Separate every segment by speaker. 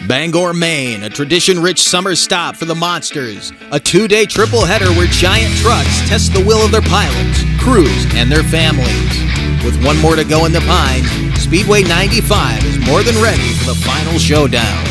Speaker 1: Bangor, Maine, a tradition-rich summer stop for the Monsters. A two-day triple header where giant trucks test the will of their pilots, crews, and their families. With one more to go in the Pines, Speedway 95 is more than ready for the final showdown.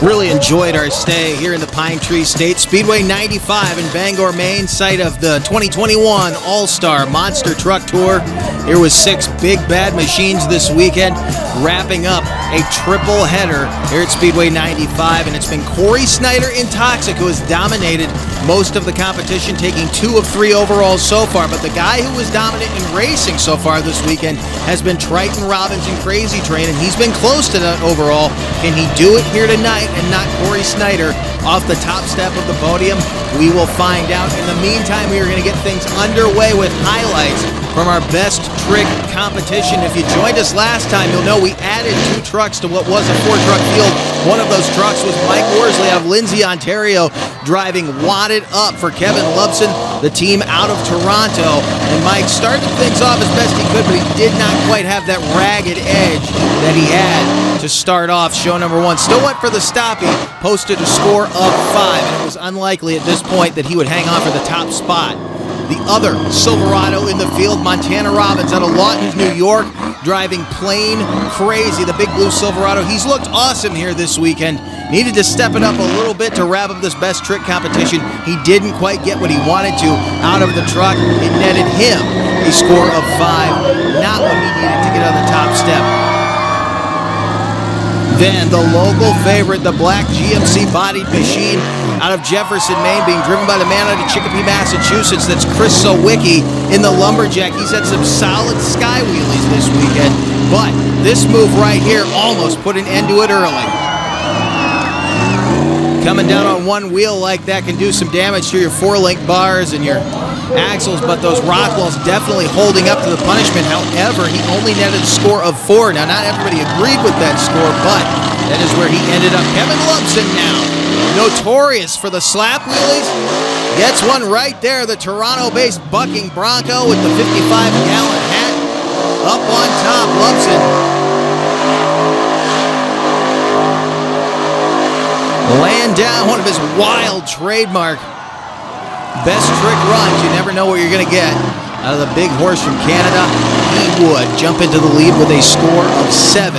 Speaker 1: Really enjoyed our stay here in the Pine Tree State. Speedway 95 in Bangor, Maine, site of the 2021 All-Star Monster Truck Tour. Here was 6 big bad machines this weekend, wrapping up a triple header here at Speedway 95, and it's been Corey Snyder in Toxic who has dominated most of the competition, taking 2 of 3 overalls so far. But the guy who was dominant in racing so far this weekend has been Triton Robbins in Crazy Train, and he's been close to that overall. Can he do it here tonight and knock Corey Snyder off the top step of the podium? We will find out. In the meantime, we are going to get things underway with highlights from our best trick competition. If you joined us last time, you'll know we added 2 trucks to what was a 4-truck field. One of those trucks was Mike Worsley out of Lindsay, Ontario, driving Wadded Up for Kevin Lubson, the team out of Toronto. And Mike started things off as best he could, but he did not quite have that ragged edge that he had to start off show number 1. Still went for the stoppie, posted a score of 5, and it was unlikely at this point that he would hang on for the top spot. The other Silverado in the field, Montana Robbins out of Lawton, New York, driving Plain Crazy, the big blue Silverado. He's looked awesome here this weekend. Needed to step it up a little bit to wrap up this best trick competition. He didn't quite get what he wanted to out of the truck. It netted him a score of 5, not what he needed to get on the top step. Then the local favorite, the black GMC-bodied machine out of Jefferson, Maine, being driven by the man out of Chicopee, Massachusetts. That's Chris Sawicki in the Lumberjack. He's had some solid sky wheelies this weekend, but this move right here almost put an end to it early. Coming down on one wheel like that can do some damage to your 4-link bars and your axles, but those rock walls definitely holding up to the punishment. However, he only netted a score of 4. Now, not everybody agreed with that score, but that is where he ended up. Kevin Lubson now, notorious for the slap wheelies, gets one right there. The Toronto-based bucking Bronco with the 55-gallon hat up on top. Lubson laying down one of his wild trademark best trick runs. You never know what you're going to get out of the big horse from Canada. He would jump into the lead with a score of 7.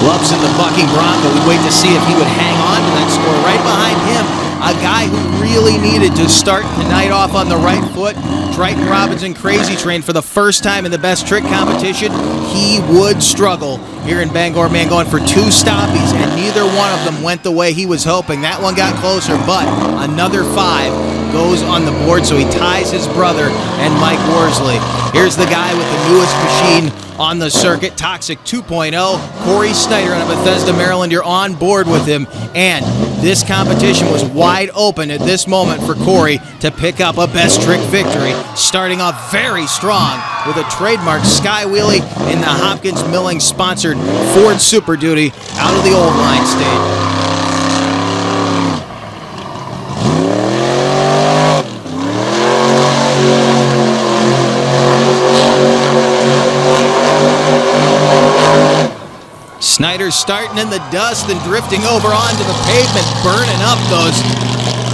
Speaker 1: Lubson, the bucking Bronco. We wait to see if he would hang on to that score. Right behind him, a guy who really needed to start the night off on the right foot, Triton Robbins in Crazy Train. For the first time in the best trick competition, he would struggle here in Bangor, Maine, going for 2 stoppies, and neither one of them went the way he was hoping. That one got closer, but another 5 goes on the board, so he ties his brother and Mike Worsley. Here's the guy with the newest machine on the circuit, Toxic 2.0, Corey Snyder out of Bethesda, Maryland. You're on board with him, and this competition was wide open at this moment for Corey to pick up a best trick victory, starting off very strong with a trademark sky wheelie in the Hopkins Milling sponsored Ford Super Duty out of the Old Line State. Snyder starting in the dust and drifting over onto the pavement, burning up those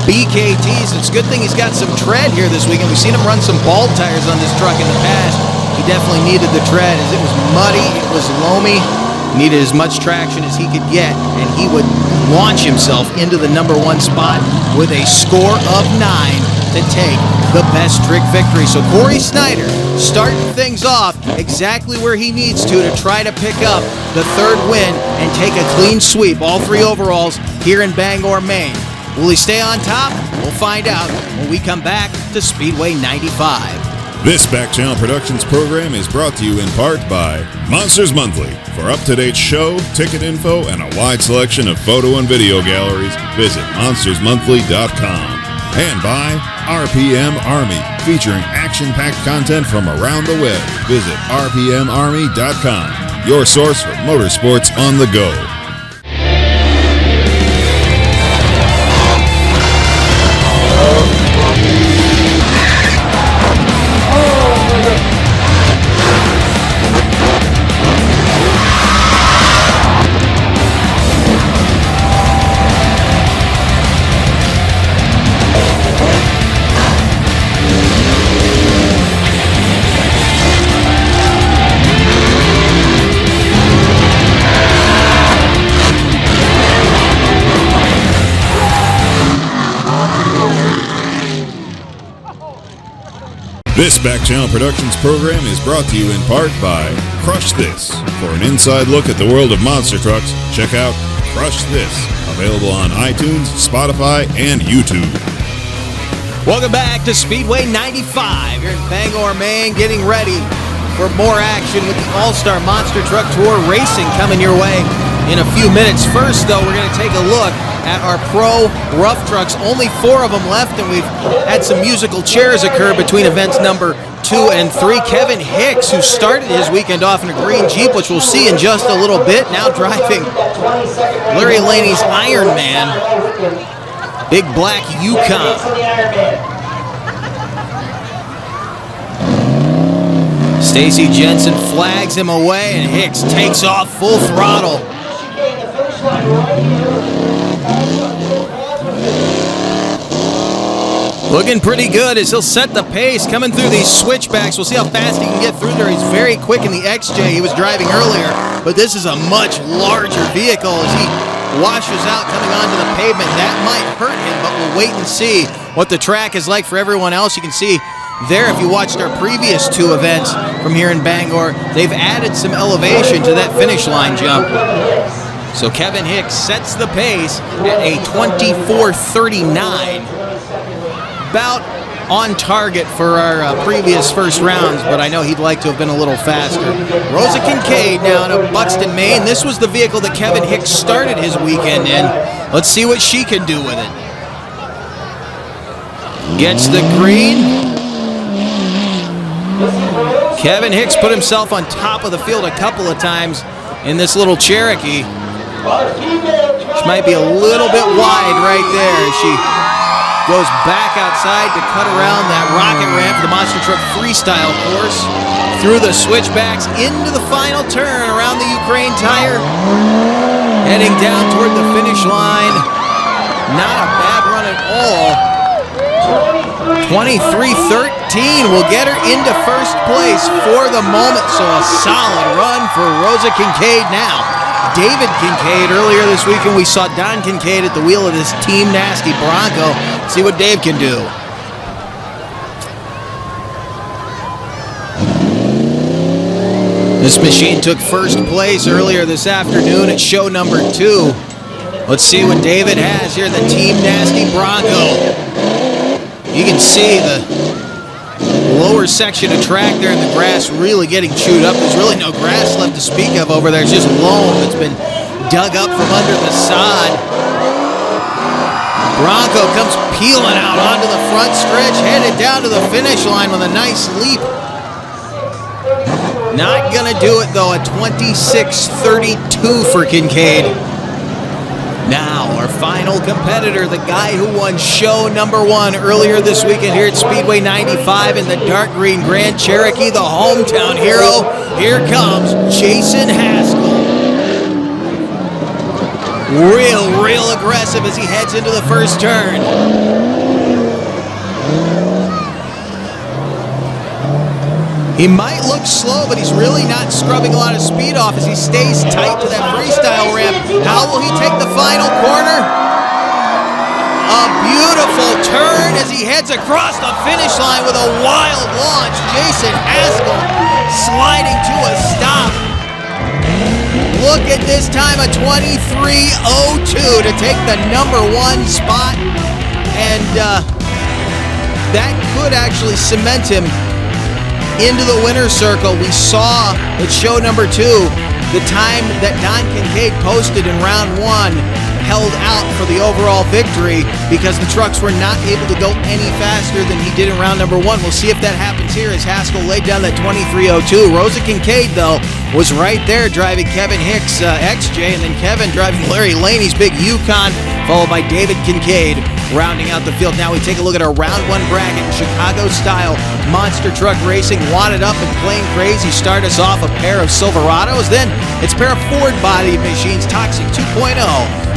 Speaker 1: BKTs. It's a good thing he's got some tread here this weekend. We've seen him run some bald tires on this truck in the past. He definitely needed the tread as it was muddy, it was loamy, needed as much traction as he could get, and he would launch himself into the number 1 spot with a score of 9 to take the best trick victory. So Corey Snyder starting things off exactly where he needs to try to pick up the 3rd win and take a clean sweep, all 3 overalls here in Bangor, Maine. Will he stay on top? We'll find out when we come back to Speedway 95.
Speaker 2: This Back Channel Productions program is brought to you in part by Monsters Monthly. For up-to-date show, ticket info, and a wide selection of photo and video galleries, visit monstersmonthly.com. And by RPM Army, featuring action-packed content from around the web. Visit rpmarmy.com, your source for motorsports on the go. This Back Channel Productions program is brought to you in part by Crush This. For an inside look at the world of monster trucks, check out Crush This, available on iTunes, Spotify, and YouTube.
Speaker 1: Welcome back to Speedway 95 here in Bangor, Maine, getting ready for more action with the All-Star Monster Truck Tour racing coming your way in a few minutes. First, though, we're going to take a look at our pro rough trucks. Only 4 of them left, and we've had some musical chairs occur between events number 2 and 3. Kevin Hicks, who started his weekend off in a green Jeep, which we'll see in just a little bit, now driving Larry Laney's Iron Man, big black Yukon. Stacy Jensen flags him away, and Hicks takes off full throttle. Looking pretty good as he'll set the pace coming through these switchbacks. We'll see how fast he can get through there. He's very quick in the XJ he was driving earlier, but this is a much larger vehicle as he washes out coming onto the pavement. That might hurt him, but we'll wait and see what the track is like for everyone else. You can see there, if you watched our previous 2 events from here in Bangor, they've added some elevation to that finish line jump. So Kevin Hicks sets the pace at a 24:39. About on target for our previous first rounds, but I know he'd like to have been a little faster. Rosa Kincaid now out of Buxton, Maine. This was the vehicle that Kevin Hicks started his weekend in. Let's see what she can do with it. Gets the green. Kevin Hicks put himself on top of the field a couple of times in this little Cherokee. She might be a little bit wide right there. She goes back outside to cut around that rocket ramp for the Monster Truck Freestyle course, through the switchbacks, into the final turn around the Ukraine tire, heading down toward the finish line. Not a bad run at all. 23:13 will get her into first place for the moment, so a solid run for Rosa Kincaid now. David Kincaid, earlier this weekend we saw Don Kincaid at the wheel of this Team Nasty Bronco. See what Dave can do. This machine took first place earlier this afternoon at show number 2. Let's see what David has here, the Team Nasty Bronco. You can see the lower section of track there and the grass really getting chewed up. There's really no grass left to speak of over there. It's just loam that's been dug up from under the sod. Bronco comes peeling out onto the front stretch, headed down to the finish line with a nice leap. Not gonna do it though, at 26:32 for Kincaid. Now, our final competitor, the guy who won show number 1 earlier this weekend here at Speedway 95 in the dark green Grand Cherokee, the hometown hero. Here comes Jason Haskell. Real aggressive as he heads into the first turn. He might look slow, but he's really not scrubbing a lot of speed off as he stays tight to that freestyle ramp. How will he take the final corner? A beautiful turn as he heads across the finish line with a wild launch. Jason Haskell sliding to a stop. Look at this time, a 23:02 to take the number 1 spot. And that could actually cement him into the winner's circle. We saw at show number 2 the time that Don Kincaid posted in round 1 held out for the overall victory because the trucks were not able to go any faster than he did in round number 1. We'll see if that happens here as Haskell laid down that 23.02. Rosa Kincaid, though, was right there driving Kevin Hicks' XJ, and then Kevin driving Larry Laney's big Yukon, followed by David Kincaid rounding out the field. Now we take a look at our round 1 bracket in Chicago-style monster truck racing. Wadded up and playing crazy. Start us off a pair of Silverados. Then it's a pair of Ford-bodied machines, Toxic 2.0,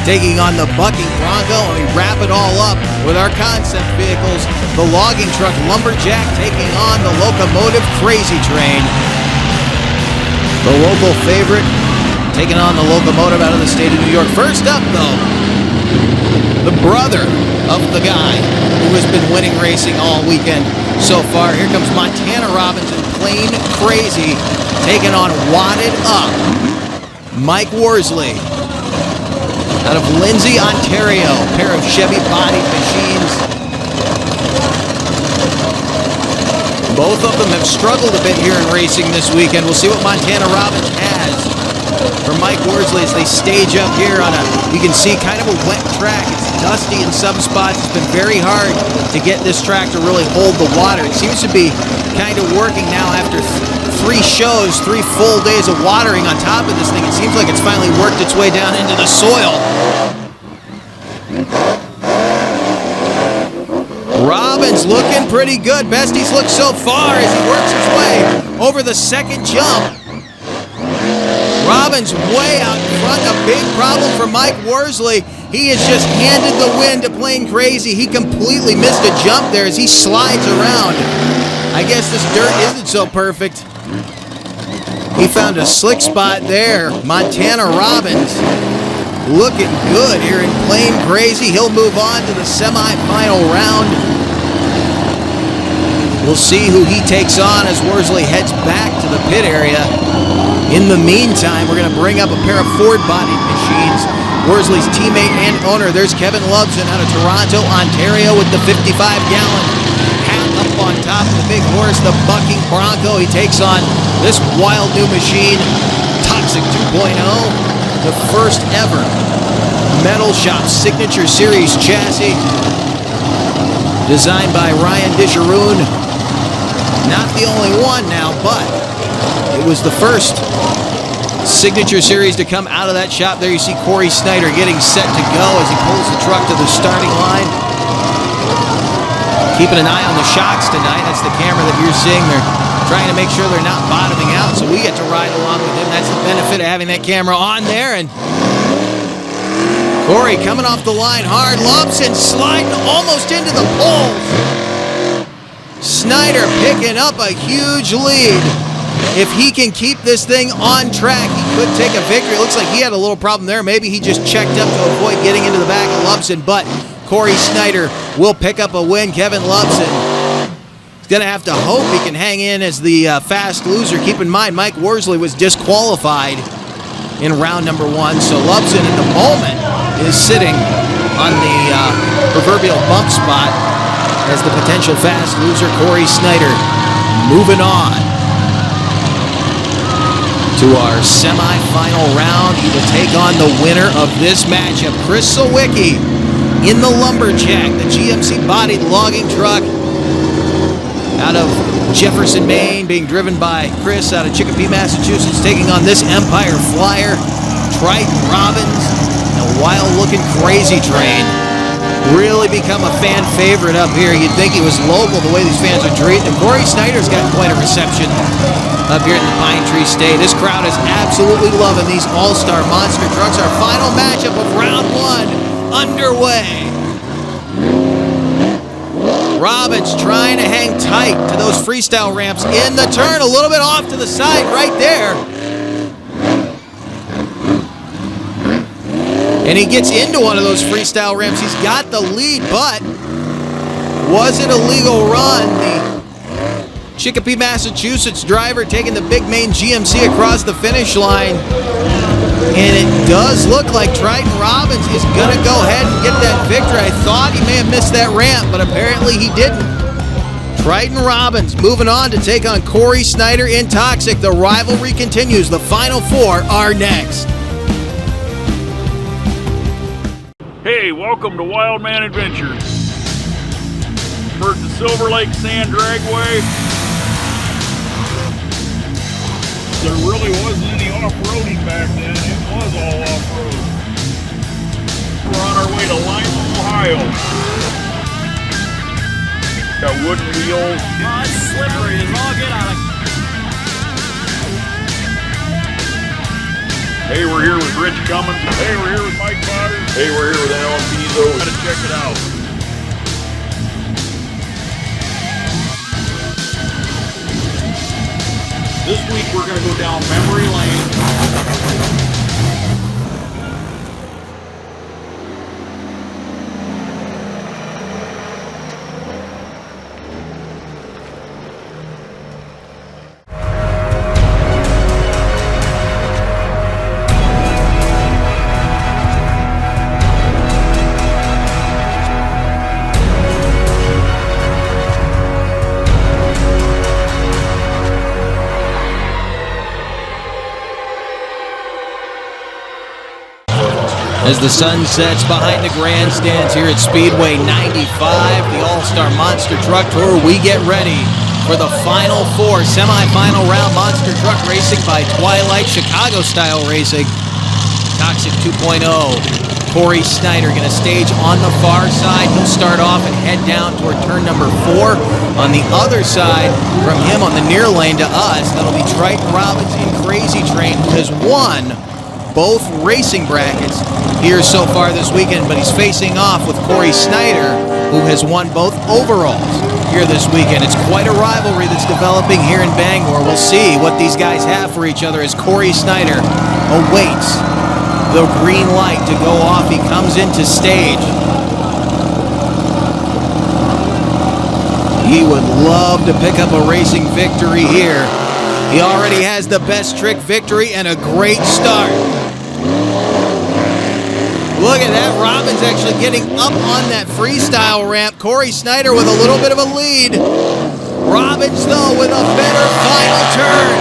Speaker 1: taking on the bucking Bronco, and we wrap it all up with our concept vehicles. The logging truck Lumberjack taking on the locomotive Crazy Train. The local favorite taking on the locomotive out of the state of New York. First up, though, the brother of the guy who has been winning racing all weekend so far. Here comes Montana Robbins and Plain Crazy taking on Wadded Up Mike Worsley out of Lindsay, Ontario. A pair of Chevy-bodied machines. Both of them have struggled a bit here in racing this weekend. We'll see what Montana Robbins has for Mike Worsley as they stage up here on you can see, kind of a wet track. It's dusty in some spots. It's been very hard to get this track to really hold the water. It seems to be kind of working now after 3 shows, 3 full days of watering on top of this thing. It seems like it's finally worked its way down into the soil. Robbins looking pretty good. Best he's looked so far as he works his way over the second jump. Robbins way out in front. A big problem for Mike Worsley. He has just handed the win to Plain Crazy. He completely missed a jump there as he slides around. I guess this dirt isn't so perfect. He found a slick spot there. Montana Robbins looking good here in Plain Crazy. He'll move on to the semifinal round. We'll see who he takes on as Worsley heads back to the pit area. In the meantime, we're going to bring up a pair of Ford-bodied machines. Worsley's teammate and owner, there's Kevin Lubson out of Toronto, Ontario, with the 55-gallon hat up on top of the big horse, the bucking Bronco. He takes on this wild new machine, Toxic 2.0, the first ever Metal Shop Signature Series chassis, designed by Ryan Disharoon. Not the only one now, but it was the first Signature Series to come out of that shop. There you see Corey Snyder getting set to go as he pulls the truck to the starting line. Keeping an eye on the shocks tonight. That's the camera that you're seeing. They're trying to make sure they're not bottoming out, so we get to ride along with him. That's the benefit of having that camera on there. And Corey coming off the line hard. Lobson sliding almost into the poles. Snyder picking up a huge lead. If he can keep this thing on track, he could take a victory. It looks like he had a little problem there. Maybe he just checked up to avoid getting into the back of Lubson, but Corey Snyder will pick up a win. Kevin Lubson is going to have to hope he can hang in as the fast loser. Keep in mind, Mike Worsley was disqualified in round number 1, so Lubson at the moment is sitting on the proverbial bump spot as the potential fast loser. Corey Snyder moving on to our semifinal round. He will take on the winner of this matchup, Chris Sawicki in the Lumberjack, the GMC-bodied logging truck out of Jefferson, Maine, being driven by Chris out of Chicopee, Massachusetts, taking on this Empire Flyer, Triton Robbins, and a wild-looking Crazy Train. Really become a fan favorite up here. You'd think he was local the way these fans are treating him. Corey Snyder's got quite a reception up here in the Pine Tree State. This crowd is absolutely loving these all-star monster trucks. Our final matchup of round 1 underway. Robbins trying to hang tight to those freestyle ramps in the turn, a little bit off to the side right there. And he gets into one of those freestyle ramps. He's got the lead, but was it a legal run? The Chicopee, Massachusetts driver taking the big Maine GMC across the finish line. And it does look like Triton Robbins is going to go ahead and get that victory. I thought he may have missed that ramp, but apparently he didn't. Triton Robbins moving on to take on Corey Snyder in Toxic. The rivalry continues. The Final Four are next.
Speaker 3: Hey, welcome to Wild Man Adventures. We're at the Silver Lake Sand Dragway. There really wasn't any off-roading back then. It was all off-road. We're on our way to Lima, Ohio. Got wooden wheels.
Speaker 4: Oh, it's slippery as all get out of.
Speaker 3: Hey, we're here with Rich Cummins. Hey, we're here with Mike Potter.
Speaker 5: Hey, we're here with Alan Pizzo.
Speaker 3: Gotta check it out. This week we're gonna go down memory lane.
Speaker 1: As the sun sets behind the grandstands here at Speedway 95, the All-Star Monster Truck Tour, we get ready for the Final Four semifinal round Monster Truck Racing by Twilight Chicago-style racing. Toxic 2.0. Corey Snyder going to stage on the far side. He'll start off and head down toward turn number 4. On the other side, from him on the near lane to us, that'll be Triton Robbins in Crazy Train, who has won both racing brackets here so far this weekend, but he's facing off with Corey Snyder, who has won both overalls here this weekend. It's quite a rivalry that's developing here in Bangor. We'll see what these guys have for each other as Corey Snyder awaits the green light to go off. He comes into stage. He would love to pick up a racing victory here. He already has the best trick victory and a great start. Look at that, Robbins actually getting up on that freestyle ramp. Corey Snyder with a little bit of a lead. Robbins, though, with a better final turn.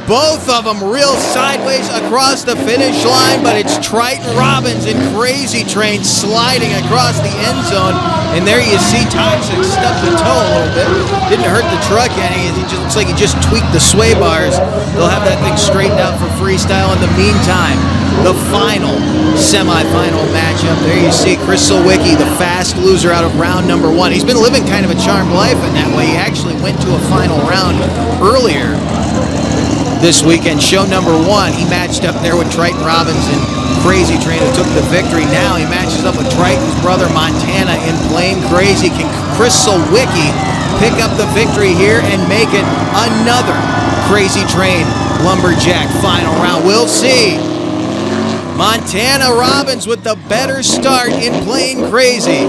Speaker 1: Both of them real sideways across the finish line, but it's Triton Robbins in Crazy Train sliding across the end zone. And there you see Toxic stub the toe a little bit. Didn't hurt the truck any. It just looks like he just tweaked the sway bars. They'll have that thing straightened out for freestyle. In the meantime, the final semifinal matchup. There you see Chris Silwicki, the fast loser out of round number 1. He's been living kind of a charmed life in that way. He actually went to a final round earlier this weekend. Show number 1, he matched up there with Triton Robbins and Crazy Train, who took the victory. Now he matches up with Triton's brother Montana in Plain Crazy. Can Chris Silwicki pick up the victory here and make it another Crazy Train Lumberjack final round? We'll see. Montana Robbins with the better start in Plain Crazy.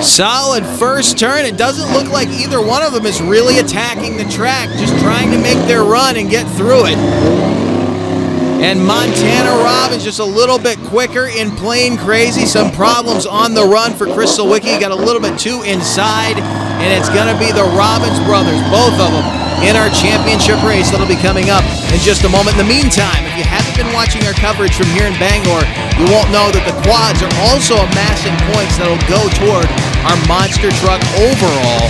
Speaker 1: Solid first turn. It doesn't look like either one of them is really attacking the track, just trying to make their run and get through it. And Montana Robbins just a little bit quicker in Plain Crazy. Some problems on the run for Chris Silwicki. Got a little bit too inside, and it's going to be the Robbins brothers, both of them, in our championship race that'll be coming up in just a moment. In the meantime, if you haven't been watching our coverage from here in Bangor, you won't know that the quads are also amassing points that'll go toward our monster truck overall,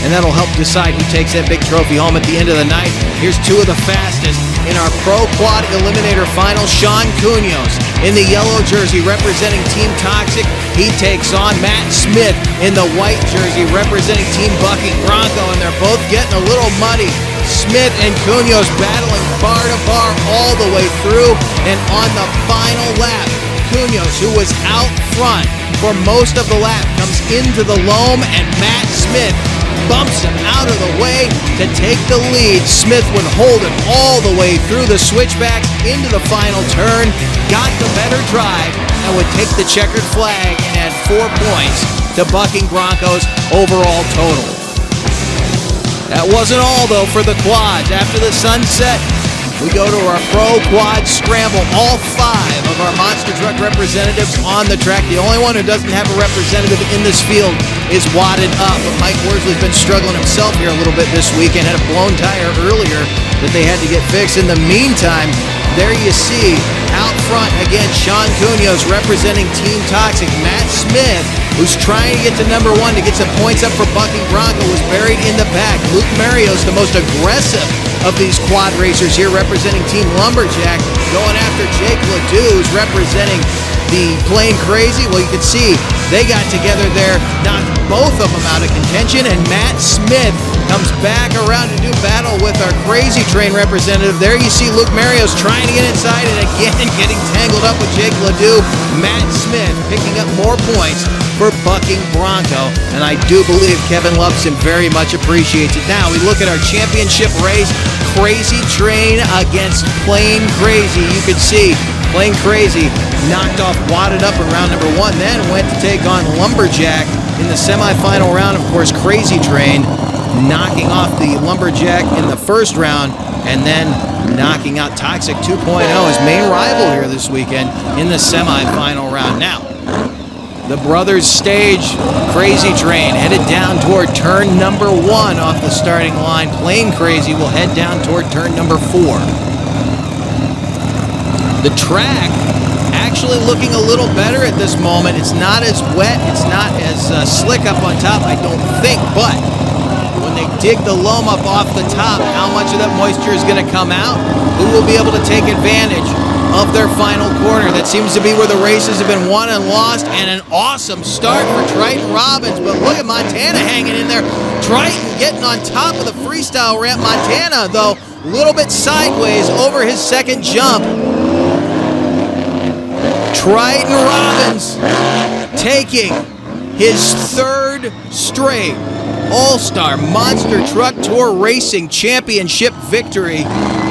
Speaker 1: and that'll help decide who takes that big trophy home at the end of the night. Here's 2 of the fastest in our Pro Quad Eliminator Final. Sean Cunhos in the yellow jersey representing Team Toxic. He takes on Matt Smith in the white jersey representing Team Bucking Bronco, and they're both getting a little muddy. Smith and Cunhos battling bar to bar all the way through, and on the final lap, Cunhos, who was out front for most of the lap, comes into the loam, and Matt Smith bumps him out of the way to take the lead. Smith would hold it all the way through the switchbacks into the final turn, got the better drive, and would take the checkered flag and add 4 points to Bucking Bronco's overall total. That wasn't all, though, for the quads. After the sunset, we go to our Pro Quad Scramble. All 5 of of our monster truck representatives on the track. The only one who doesn't have a representative in this field is wadded up. But Mike Worsley's been struggling himself here a little bit this week and had a blown tire earlier that they had to get fixed. In the meantime, there you see out front again, Sean Cunio's representing Team Toxic. Matt Smith, who's trying to get to number 1 to get some points up for Bucking Bronco, was buried in the back. Luke Marios, the most aggressive of these quad racers here, representing Team Lumberjack, going after Jake Ledoux, who's representing the Plain Crazy. Well, you can see they got together there, knocked both of them out of contention, and Matt Smith comes back around to do battle with our Crazy Train representative. There you see Luke Marios trying to get inside and again getting tangled up with Jake Ledoux. Matt Smith picking up more points for Bucking Bronco, and I do believe Kevin Lupson very much appreciates it. Now we look at our championship race, Crazy Train against Plain Crazy. You can see Plain Crazy knocked off Wadded Up in round number 1, then went to take on Lumberjack in the semifinal round. Of course, Crazy Train knocking off the Lumberjack in the first round, and then knocking out Toxic 2.0, his main rival here this weekend, in the semifinal round. Now, the brothers stage, Crazy Train headed down toward turn number 1 off the starting line. Plain Crazy will head down toward turn number 4. The track actually looking a little better at this moment. It's not as wet, it's not as slick up on top, I don't think, but when they dig the loam up off the top, how much of that moisture is going to come out? Who will be able to take advantage of their final corner? That seems to be where the races have been won and lost, and an awesome start for Triton Robbins. But look at Montana hanging in there. Triton getting on top of the freestyle ramp. Montana, though, a little bit sideways over his second jump. Triton Robbins taking his 3rd straight All-Star Monster Truck Tour Racing Championship victory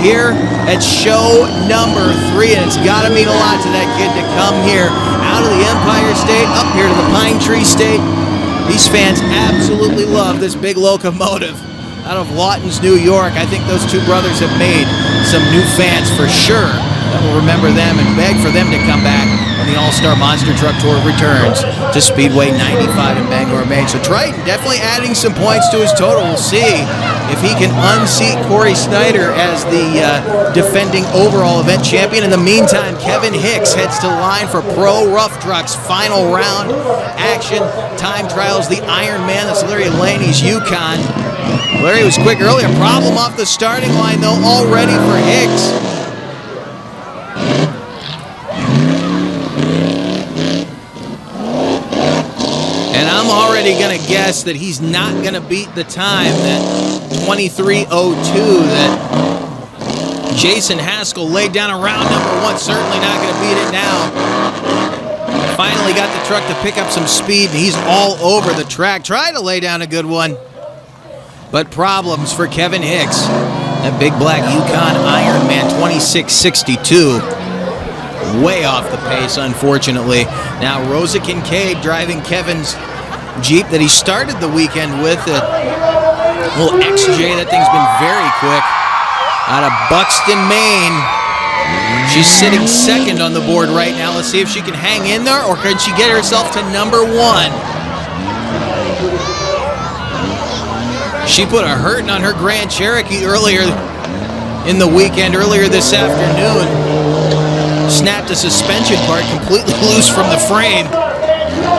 Speaker 1: here at show number 3, and it's got to mean a lot to that kid to come here out of the Empire State up here to the Pine Tree State. These fans absolutely love this big locomotive out of Lawton's, New York. I think those two brothers have made some new fans for sure that will remember them and beg for them to come back when the All-Star Monster Truck Tour returns to Speedway 95 in Bangor, Maine. So Triton definitely adding some points to his total. We'll see if he can unseat Corey Snyder as the defending overall event champion. In the meantime, Kevin Hicks heads to the line for Pro Rough Trucks final round action. Time trials the Iron Man. That's Larry Laney's Yukon. Larry was quick earlier. Problem off the starting line, though, already for Hicks. And I'm already going to guess that he's not going to beat the time, that 23:02 that Jason Haskell laid down around number 1. Certainly not going to beat it now. Finally got the truck to pick up some speed, and he's all over the track. Tried to lay down a good one, but problems for Kevin Hicks. That big black Yukon Ironman 2662. Way off the pace, unfortunately. Now Rosa Kincaid driving Kevin's Jeep that he started the weekend with. A little XJ, that thing's been very quick. Out of Buxton, Maine. She's sitting 2nd on the board right now. Let's see if she can hang in there, or can she get herself to number 1. She put a hurting on her Grand Cherokee earlier in the weekend, earlier this afternoon. Snapped a suspension part completely loose from the frame.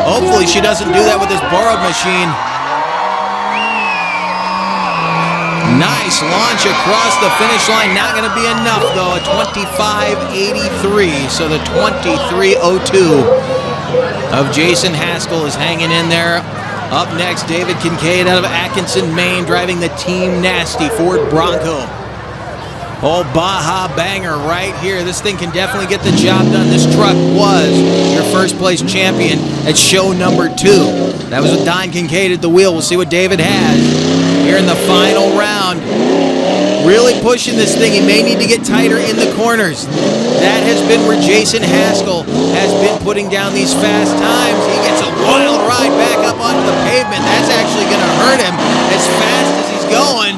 Speaker 1: Hopefully she doesn't do that with this borrowed machine. Nice launch across the finish line. Not going to be enough, though. A 25.83, so the 23:02 of Jason Haskell is hanging in there. Up next, David Kincaid out of Atkinson, Maine, driving the Team Nasty Ford Bronco. Oh, Baja banger right here. This thing can definitely get the job done. This truck was your first place champion at show number 2. That was with Don Kincaid at the wheel. We'll see what David has here in the final round. Really pushing this thing. He may need to get tighter in the corners. That has been where Jason Haskell has been putting down these fast times. He gets a wild ride back up onto the pavement. That's actually going to hurt him as fast as he's going.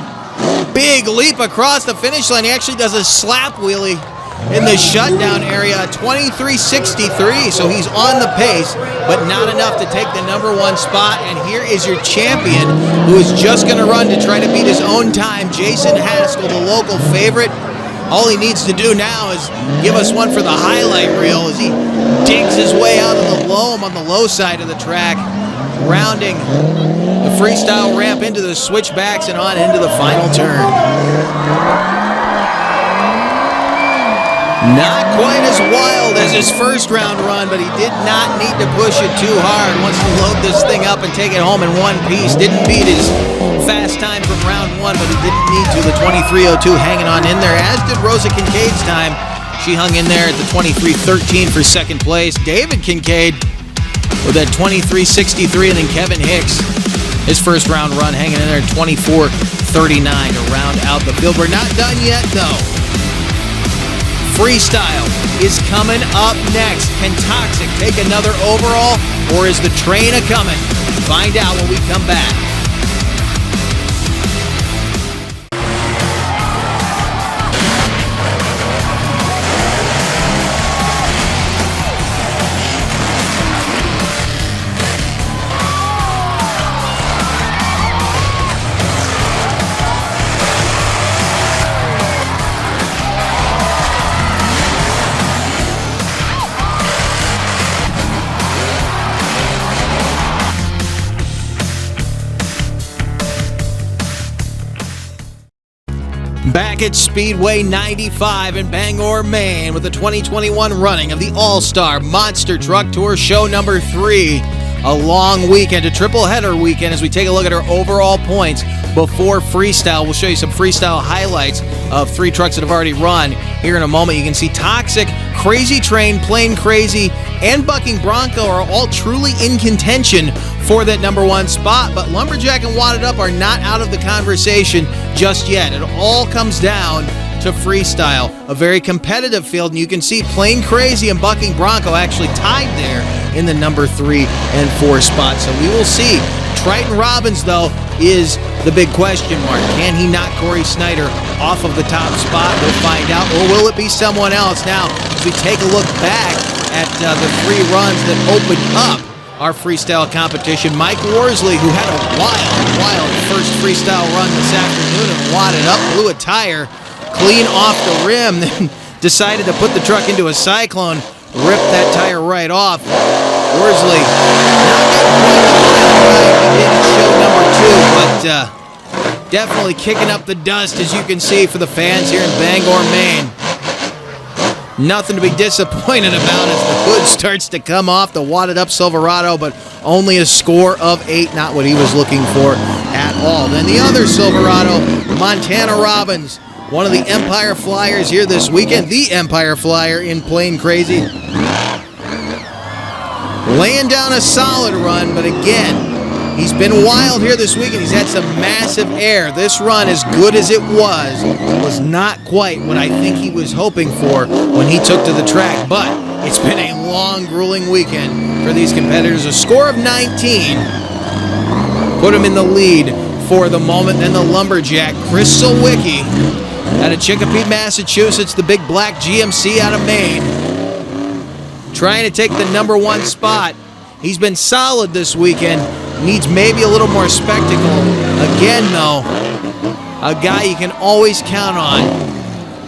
Speaker 1: Big leap across the finish line. He actually does a slap wheelie in the shutdown area, 23:63, so he's on the pace, but not enough to take the number one spot. And here is your champion, who is just going to run to try to beat his own time, Jason Haskell, the local favorite. All he needs to do now is give us one for the highlight reel as he digs his way out of the loam on the low side of the track, rounding the freestyle ramp into the switchbacks and on into the final turn. Not quite as wild as his first round run, but he did not need to push it too hard. Wants to load this thing up and take it home in one piece. Didn't beat his fast time from round one, but he didn't need to. The 23:02 hanging on in there, as did Rosa Kincaid's time. She hung in there at the 23:13 for second place. David Kincaid with that 23:63, and then Kevin Hicks, his first round run, hanging in there at 24:39 to round out the field. We're not done yet, though. Freestyle is coming up next. Can Toxic take another overall, or is the train a-coming? Find out when we come back. Back at Speedway 95 in Bangor, Maine, with the 2021 running of the All-Star Monster Truck Tour Show number 3. A long weekend, a triple-header weekend as we take a look at our overall points before freestyle. We'll show you some freestyle highlights of 3 trucks that have already run. Here in a moment, you can see Toxic, Crazy Train, Plain Crazy, and Bucking Bronco are all truly in contention for that number one spot, but Lumberjack and Wadded Up are not out of the conversation just yet. It all comes down to freestyle, a very competitive field, and you can see Plain Crazy and Bucking Bronco actually tied there in the number 3 and 4 spots, so we will see. Triton Robbins, though, is the big question mark. Can he knock Corey Snyder off of the top spot? We'll find out, or will it be someone else? Now, as we take a look back at the 3 runs that opened up our freestyle competition, Mike Worsley, who had a wild first freestyle run this afternoon and Wadded Up, blew a tire clean off the rim, then decided to put the truck into a cyclone, ripped that tire right off. Worsley not getting quite the final ride he did in show number 2, but definitely kicking up the dust, as you can see, for the fans here in Bangor, Maine. Nothing to be disappointed about as the hood starts to come off the Wadded Up Silverado, but only a score of 8, not what he was looking for at all. Then the other Silverado, Montana Robbins, one of the Empire Flyers here this weekend, the Empire Flyer in Plain Crazy. Laying down a solid run, but again, he's been wild here this weekend. He's had some massive air. This run, as good as it was not quite what I think he was hoping for when he took to the track, but it's been a long, grueling weekend for these competitors. A score of 19 put him in the lead for the moment. Then the Lumberjack, Chris Sulwicki, out of Chicopee, Massachusetts, the big black GMC out of Maine, trying to take the number 1 spot. He's been solid this weekend. Needs maybe a little more spectacle. Again, though, a guy you can always count on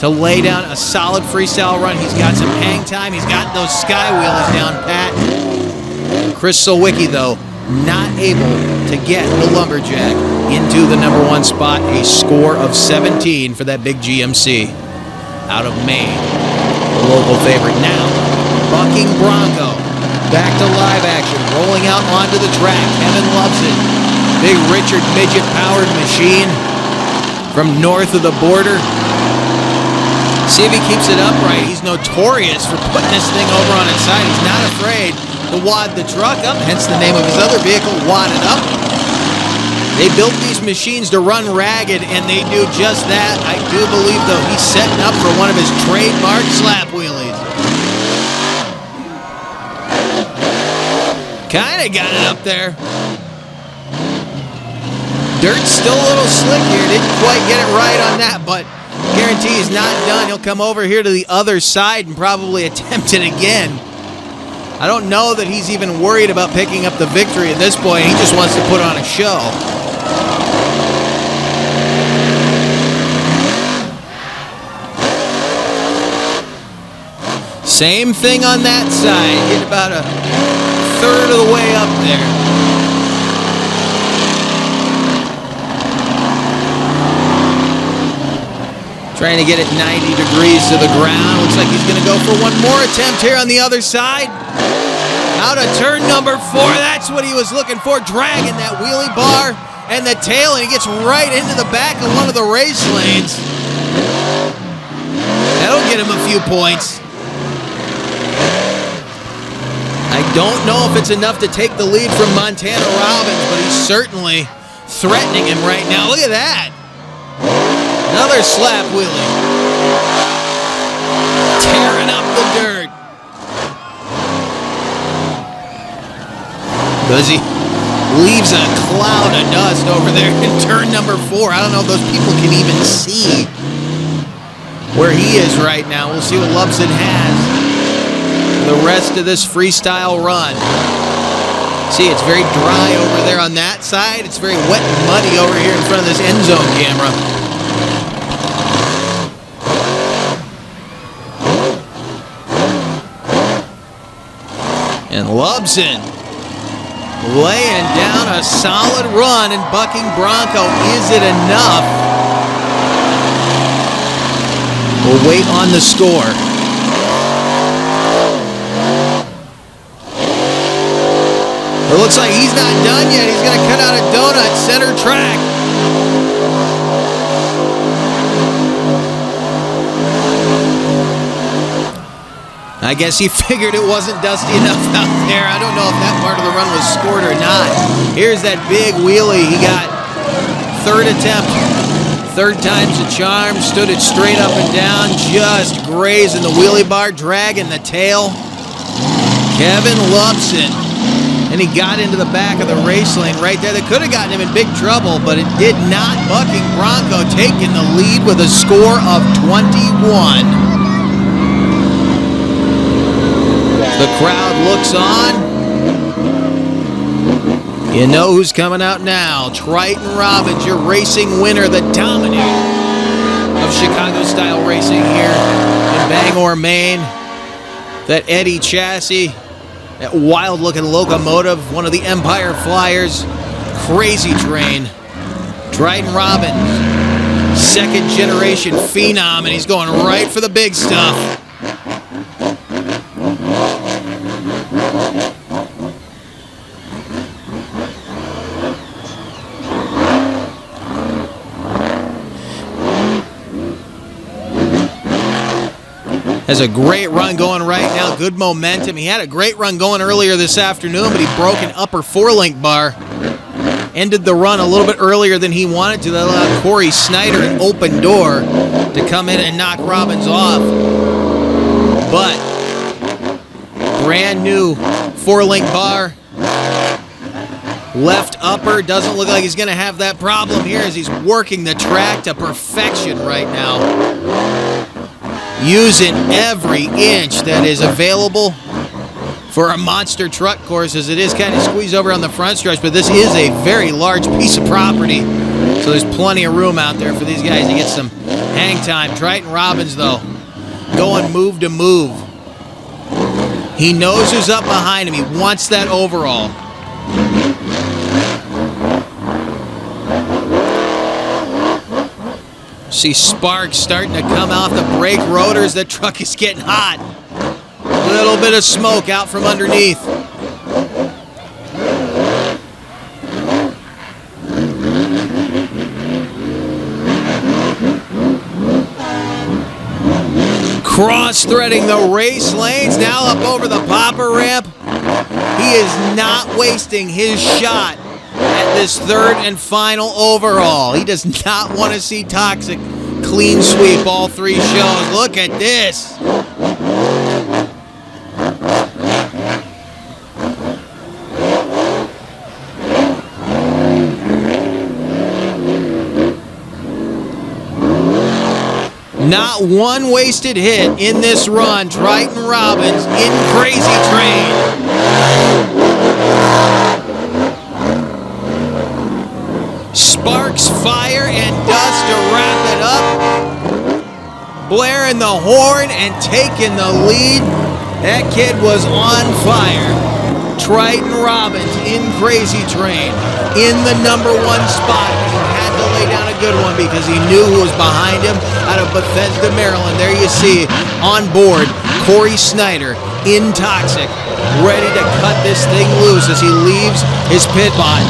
Speaker 1: to lay down a solid freestyle run. He's got some hang time. He's got those sky wheelies down pat. Chris Sulwicki, though, not able to get the Lumberjack into the number 1 spot. A score of 17 for that big GMC out of Maine. The local favorite now, Bucking Bronco. Back to live action, rolling out onto the track. Kevin loves it. Big Richard midget-powered machine from north of the border. See if he keeps it upright. He's notorious for putting this thing over on its side. He's not afraid to wad the truck up, hence the name of his other vehicle, Wadded Up. They built these machines to run ragged, and they do just that. I do believe, though, he's setting up for one of his trademark slap wheelies. Kind of got it up there. Dirt's still a little slick here. Didn't quite get it right on that, but Guarantee he's not done. He'll come over here to the other side and probably attempt it again. I don't know that he's even worried about picking up the victory at this point. He just wants to put on a show. Same thing on that side. Get about a third of the way up there. Trying to get it 90 degrees to the ground. Looks like he's going to go for one more attempt here on the other side. Out of turn number 4. That's what he was looking for. Dragging that wheelie bar and the tail, and he gets right into the back of one of the race lanes. That'll get him a few points. I don't know if it's enough to take the lead from Montana Robbins, but he's certainly threatening him right now. Look at that. Another slap wheelie. Tearing up the dirt. Because he leaves a cloud of dust over there in turn number 4. I don't know if those people can even see where he is right now. We'll see what Lubson has the rest of this freestyle run. See, it's very dry over there on that side. It's very wet and muddy over here in front of this end zone camera. And Lubson laying down a solid run and bucking Bronco. Is it enough? We'll wait on the score. It looks like he's not done yet. He's going to cut out a donut center track. I guess he figured it wasn't dusty enough out there. I don't know if that part of the run was scored or not. Here's that big wheelie. He got third attempt. Third time's a charm. Stood it straight up and down. Just grazing the wheelie bar. Dragging the tail. Kevin Lubson. And he got into the back of the race lane right there. That could have gotten him in big trouble, but it did not. Bucking Bronco taking the lead with a score of 21. The crowd looks on. You know who's coming out now. Triton Robbins, your racing winner, the dominator of Chicago-style racing here in Bangor, Maine. That Eddie chassis. That wild-looking locomotive, one of the Empire Flyers, crazy train. Triton Robbins, second-generation phenom, and he's going right for the big stuff. Has a great run going right now. Good momentum. He had a great run going earlier this afternoon, but he broke an upper 4-link bar. Ended the run a little bit earlier than he wanted to. That allowed Corey Snyder an open door to come in and knock Robbins off. But brand new 4-link bar. Left upper. Doesn't look like he's going to have that problem here as he's working the track to perfection right now. Using every inch that is available for a monster truck course, as it is kind of squeezed over on the front stretch, but this is a very large piece of property, so there's plenty of room out there for these guys to get some hang time. Triton Robbins, though, going move to move. He knows who's up behind him. He wants that overall. See sparks starting to come off the brake rotors. That truck is getting hot. A little bit of smoke out from underneath. Cross-threading the race lanes, now up over the popper ramp. He is not wasting his shot at this third and final overall. He does not want to see Toxic clean sweep all 3 shows. Look at this. Not one wasted hit in this run. Triton Robbins in Crazy Train. Sparks, fire, and dust to wrap it up. Blaring the horn and taking the lead. That kid was on fire. Triton Robbins in Crazy Train in the number 1 spot. He had to lay down a good one because he knew who was behind him out of Bethesda, Maryland. There you see on board Corey Snyder in Toxic, ready to cut this thing loose as he leaves his pit bot.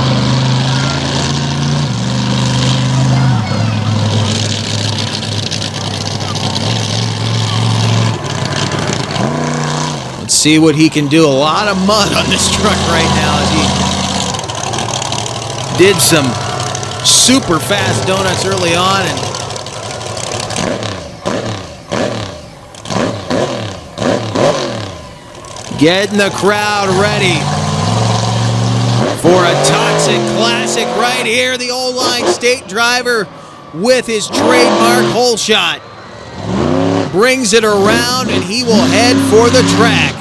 Speaker 1: See what he can do. A lot of mud on this truck right now as he did some super fast donuts early on and getting the crowd ready for a Toxic Classic right here. The Old Line State driver with his trademark hole shot brings it around and he will head for the track.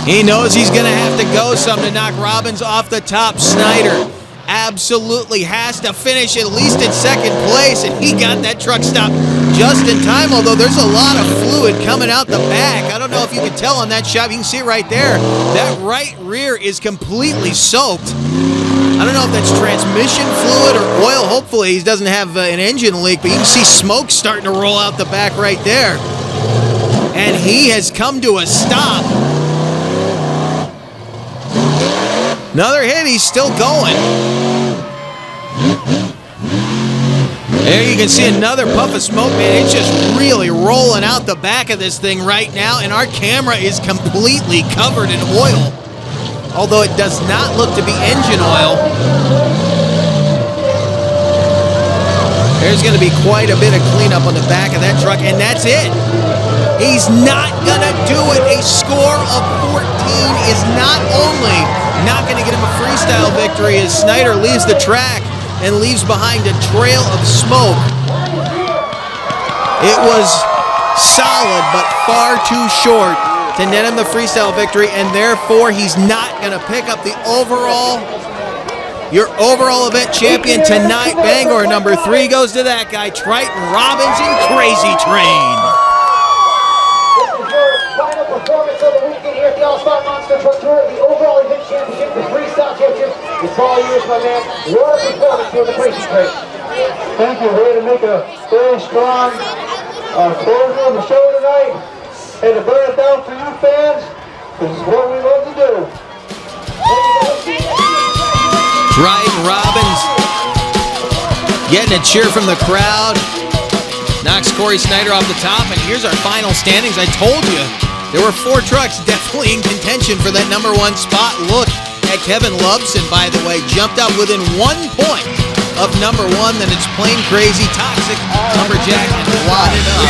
Speaker 1: He knows he's going to have to go some to knock Robbins off the top. Snyder absolutely has to finish at least in second place, and he got that truck stopped just in time, although there's a lot of fluid coming out the back. I don't know if you can tell on that shot. You can see it right there. That right rear is completely soaked. I don't know if that's transmission fluid or oil. Hopefully he doesn't have an engine leak, but you can see smoke starting to roll out the back right there. And he has come to a stop. Another hit, he's still going. There you can see another puff of smoke, man. It's just really rolling out the back of this thing right now, and our camera is completely covered in oil. Although it does not look to be engine oil. There's going to be quite a bit of cleanup on the back of that truck, and that's it. He's not going to do it. A score of 14 is not only not going to get him a freestyle victory as Snyder leaves the track and leaves behind a trail of smoke. It was solid, but far too short to net him the freestyle victory, and therefore he's not going to pick up the your overall event champion tonight. Bangor number 3 goes to that guy, Triton Robbins in Crazy Train.
Speaker 6: Final performance of the weekend here at the All-Star Monster Truck Tour. The overall event championship, the freestyle championship. It's all yours, my man. What a performance here in the Crazy Train. Thank you. We're going to make a very strong closure of the show tonight. And to burn it down for you fans, this is what we love to do.
Speaker 1: Triton Robbins getting a cheer from the crowd. Knocks Corey Snyder off the top, and here's our final standings. I told you, there were 4 trucks definitely in contention for that number 1 spot. Look at Kevin Loveson, by the way, jumped up within 1 point of number 1. Then it's Plain Crazy, Toxic, Lumberjack, and Wadded Up.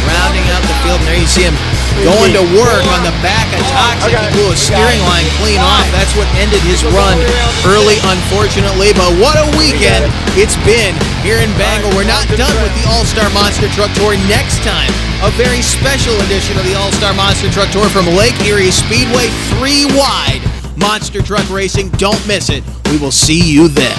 Speaker 1: Rounding out the field, and there you see him going to work on the back of Toxic. He blew a steering line clean off. That's what ended his run early, unfortunately. But what a weekend it's been here in Bangor. We're not done with the All-Star Monster Truck Tour. Next time, a very special edition of the All-Star Monster Truck Tour from Lake Erie Speedway, 3 wide Monster Truck Racing. Don't miss it. We will see you then.